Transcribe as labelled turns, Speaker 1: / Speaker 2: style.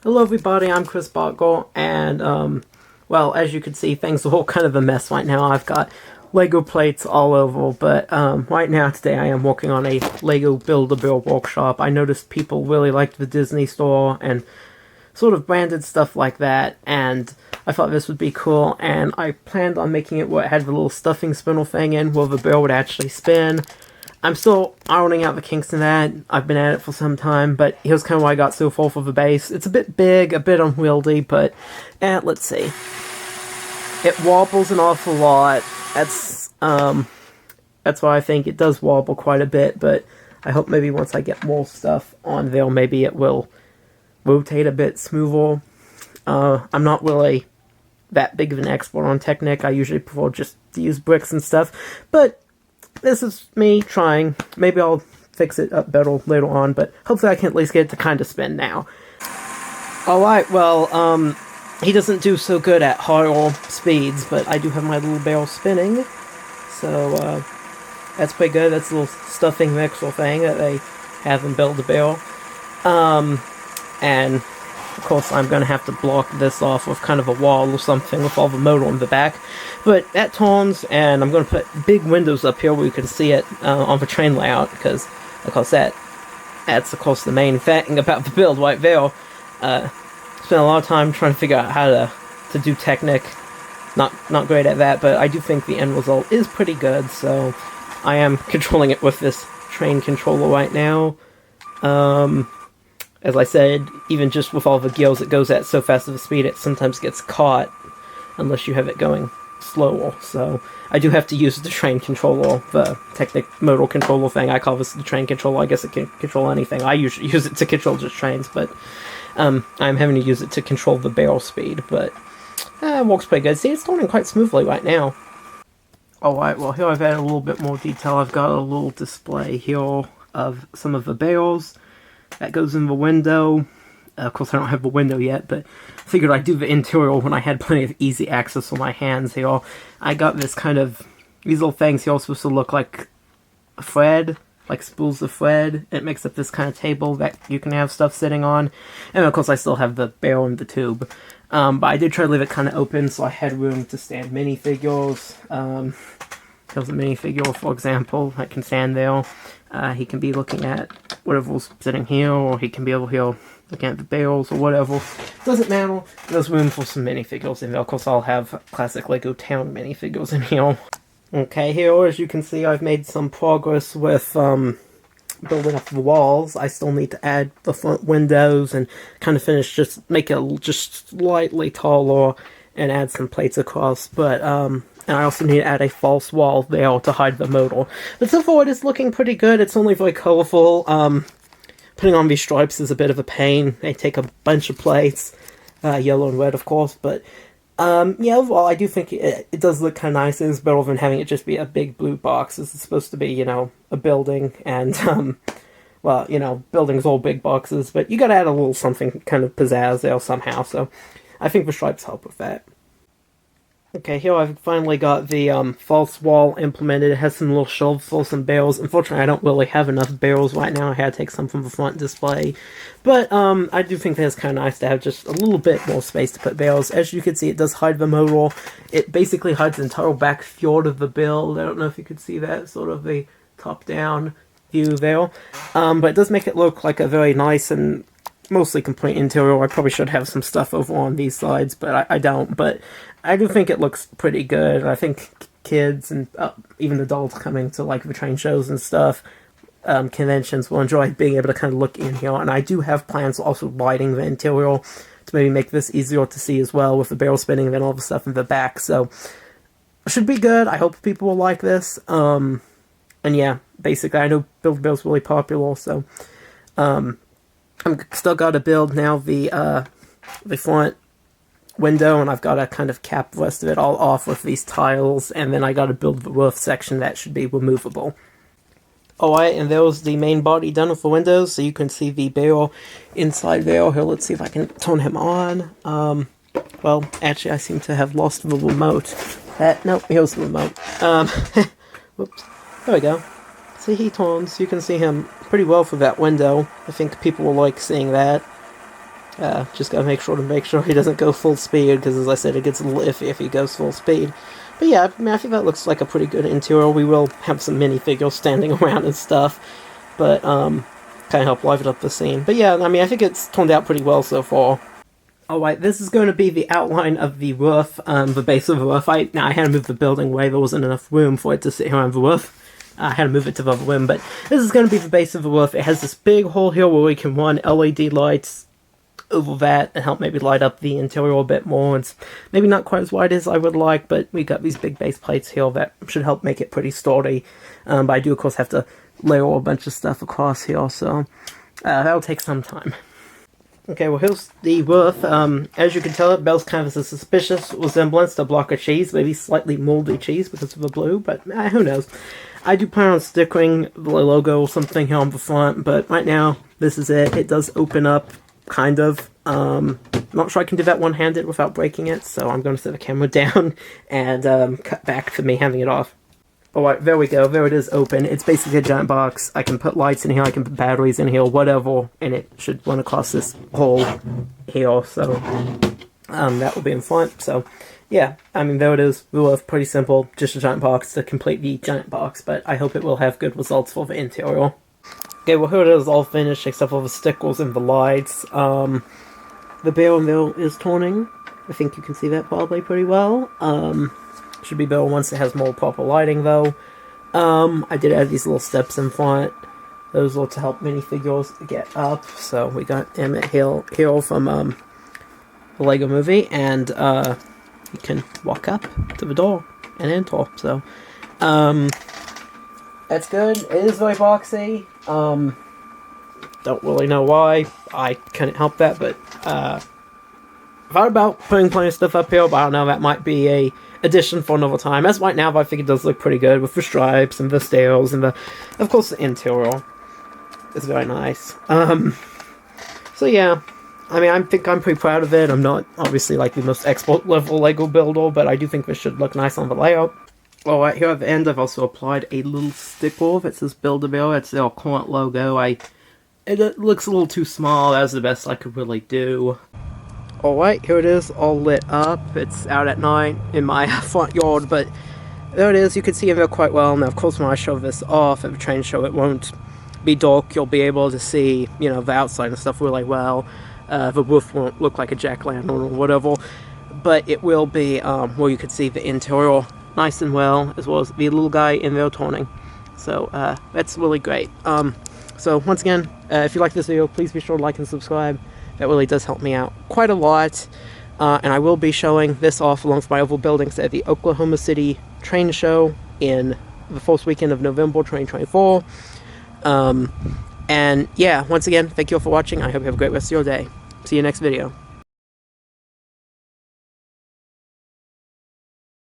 Speaker 1: Hello everybody, I'm Chris Botgle, and well, as you can see, things are all kind of a mess right now. I've got Lego plates all over, but right now, today, I am working on a Lego Build-A-Bill workshop. I noticed people really liked the Disney store and sort of branded stuff like that, and I thought this would be cool, and I planned on making it where it had the little stuffing spindle thing in, where the bill would actually spin. I'm still ironing out the kinks in that. I've been at it for some time, but here's kind of why I got so full for the base. It's a bit big, a bit unwieldy, but let's see. It wobbles an awful lot. That's why I think it does wobble quite a bit, but I hope maybe once I get more stuff on there, maybe it will rotate a bit smoother. I'm not really that big of an expert on Technic. I usually prefer just to use bricks and stuff, but this is me trying. Maybe I'll fix it up better later on, but hopefully I can at least get it to kind of spin now. Alright, well, he doesn't do so good at higher speeds, but I do have my little barrel spinning, so, that's pretty good. That's a little stuffing mixer thing that they have in Build-A-Bill. And of course, I'm going to have to block this off with kind of a wall or something with all the motor on the back. But that turns, and I'm going to put big windows up here where you can see it on the train layout, because, of course, that's, of course, the main thing about the build right there. Spent a lot of time trying to figure out how to do Technic. Not great at that, but I do think the end result is pretty good, so I am controlling it with this train controller right now. As I said, even just with all the gears it goes at so fast of a speed, it sometimes gets caught unless you have it going slower. So I do have to use the train controller, the Technic motor controller thing. I call this the train controller. I guess it can control anything. I usually use it to control just trains, but I'm having to use it to control the barrel speed. But it works pretty good. See, it's turning quite smoothly right now. Alright, well here I've added a little bit more detail. I've got a little display here of some of the barrels. That goes in the window. Of course, I don't have the window yet, but I figured I'd do the interior when I had plenty of easy access for my hands here. I got this kind of, these little things here are supposed to look like a thread, like spools of thread. It makes up this kind of table that you can have stuff sitting on. And of course, I still have the barrel and the tube. But I did try to leave it kind of open, so I had room to stand minifigures. There's a minifigure, for example, that can stand there. He can be looking at whatever's sitting here, or he can be over here looking at the barrels, or whatever. Doesn't matter. There's room for some minifigures in there. Of course, I'll have classic Lego Town minifigures in here. Okay, here, as you can see, I've made some progress with building up the walls. I still need to add the front windows and kind of finish, just make it just slightly taller and add some plates across, but and I also need to add a false wall there to hide the motor. But so far it is looking pretty good. It's only very colorful. Putting on these stripes is a bit of a pain. They take a bunch of plates, yellow and red of course, but yeah, overall I do think it does look kind of nice. It is better than having it just be a big blue box. This is supposed to be, you know, a building, and well, you know, buildings all big boxes, but you gotta add a little something kind of pizzazz there somehow, so I think the stripes help with that. Okay, here I've finally got the false wall implemented. It has some little shelves for some barrels. Unfortunately, I don't really have enough barrels right now. I had to take some from the front display. But I do think that it's kind of nice to have just a little bit more space to put barrels. As you can see, it does hide the motor. It basically hides the entire back fjord of the build. I don't know if you could see that, sort of the top-down view there. But it does make it look like a very nice and mostly complete interior. I probably should have some stuff over on these sides, but I don't. But I do think it looks pretty good. I think kids and even adults coming to like the train shows and stuff, conventions, will enjoy being able to kind of look in here. And I do have plans also lighting the interior to maybe make this easier to see as well, with the barrel spinning and all the stuff in the back. So it should be good. I hope people will like this. And yeah, basically I know Build-A-Bill's really popular, so I'm still got to build now the front window, and I've got to kind of cap the rest of it all off with these tiles, and then I got to build the roof section that should be removable. Alright, and there was the main body done with the windows, so you can see the barrel inside there. Here, let's see if I can turn him on. Well, actually I seem to have lost the remote. Nope, here's the remote. Whoops. There we go. See, he turns. You can see him pretty well through that window. I think people will like seeing that. Just gotta make sure he doesn't go full speed, because as I said, it gets a little iffy if he goes full speed. But yeah, I mean, I think that looks like a pretty good interior. We will have some minifigures standing around and stuff, but kind of help liven up the scene. But yeah, I mean, I think it's turned out pretty well so far. Alright, this is going to be the outline of the roof, the base of the roof. I had to move the building away, there wasn't enough room for it to sit here on the roof. I had to move it to the other room, but this is going to be the base of the roof. It has this big hole here where we can run LED lights over that and help maybe light up the interior a bit more. It's maybe not quite as wide as I would like, but we got these big base plates here that should help make it pretty sturdy. But I do, of course, have to layer a bunch of stuff across here, so that'll take some time. Okay, well, here's the roof. As you can tell, it bears kind of a suspicious resemblance to a block of cheese, maybe slightly moldy cheese because of the blue, but who knows. I do plan on sticking the logo or something here on the front, but right now, this is it. It does open up, kind of. Not sure I can do that one-handed without breaking it, so I'm going to set the camera down and cut back to me having it off. Alright, there we go. There it is open. It's basically a giant box. I can put lights in here, I can put batteries in here, whatever, and it should run across this hole here, so that will be in front. So, yeah, I mean, there it is. The roof, pretty simple. Just a giant box to complete the giant box, but I hope it will have good results for the interior. Okay, well, here it is all finished, except for the stickers and the lights. The barrel mill is turning. I think you can see that probably pretty well. Should be better once it has more proper lighting, though. I did add these little steps in front. Those will to help minifigures get up. So we got Emmett Hill from the Lego Movie, and you can walk up to the door and enter. So that's good. It is very boxy. Don't really know why. I couldn't help that, but I thought about putting plenty of stuff up here, but I don't know, that might be a addition for another time. As right now, I think it does look pretty good with the stripes and the stairs and of course, the interior is very nice. So yeah, I mean, I think I'm pretty proud of it. I'm not obviously like the most expert level Lego builder, but I do think this should look nice on the layout. Alright, here at the end, I've also applied a little sticker that says Build-A-Bear. It's their current logo. It looks a little too small. That was the best I could really do. Alright, here it is, all lit up. It's out at night in my front yard, but there it is. You can see it there quite well. Now, of course, when I show this off at the train show, it won't be dark. You'll be able to see, you know, the outside and stuff really well. The roof won't look like a jack-o'-lantern or whatever, but it will be where you can see the interior nice and well, as well as the little guy in there turning. So that's really great. So once again, if you like this video, please be sure to like and subscribe. That really does help me out quite a lot. And I will be showing this off along with my other buildings at the Oklahoma City Train Show in the first weekend of November 2024. And yeah, once again, thank you all for watching. I hope you have a great rest of your day. See you next video.